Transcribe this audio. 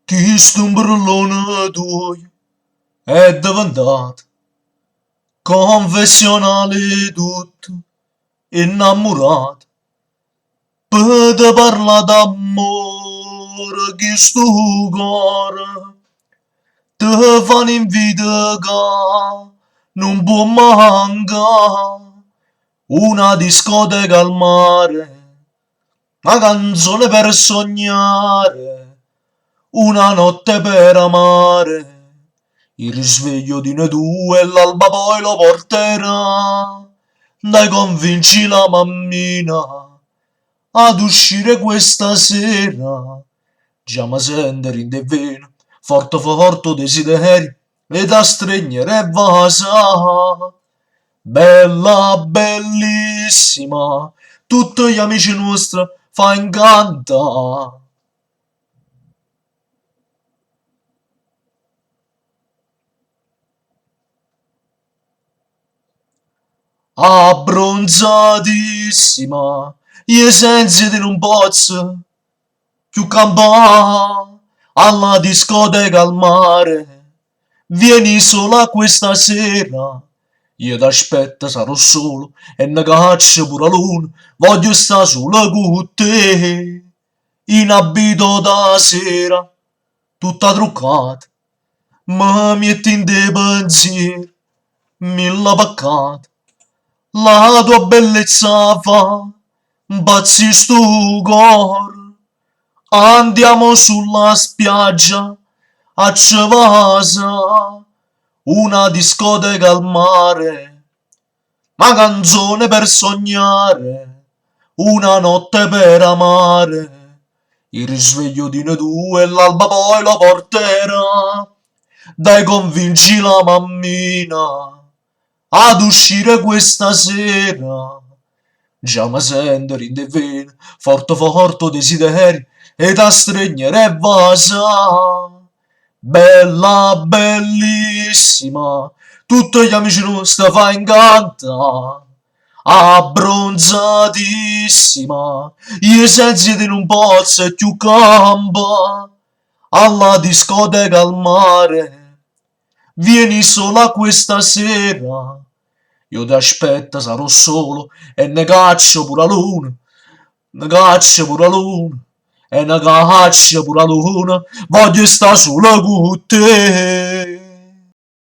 Chi stumbrellone tuo è diventato confessionale tutto, innamorato, per te parla d'amore, chi sto cuore, te fa un'invita che non può mancare, una discoteca al mare, una canzone per sognare, una notte per amare. Il risveglio di noi due e l'alba poi lo porterà. Dai, convinci la mammina ad uscire questa sera. Già mi sento in veno, forte forte desideri e da stregnere vasa. Bella, bellissima, tutti gli amici nostri fa incanta. Abbronzatissima, gli sensi di un pozzo, più campà, alla discoteca al mare, vieni sola questa sera, io t'aspetto, sarò solo, e ne caccia pure l'una, voglio sta sola con te, in abito da sera, tutta truccata, ma mi metti in dei pensieri, mille peccati. La tua bellezza fa bazzi sto cor. Andiamo sulla spiaggia a Cevasa, una discoteca al mare, una canzone per sognare, una notte per amare. Il risveglio di noi due e l'alba poi lo porterà. Dai, convinci la mammina ad uscire questa sera. Già mi sento in vena, forte forte desideri e da stregnere vasa. Bella, bellissima, tutti gli amici nostri fa incanta. Abbronzatissima, gli sensi di un pozzo e più campa. Alla discoteca al mare, vieni sola questa sera. Io ti aspetto, sarò solo e ne caccio pure la luna. Ne caccio pure la luna. E ne caccio pure la luna. Voglio stare solo con te.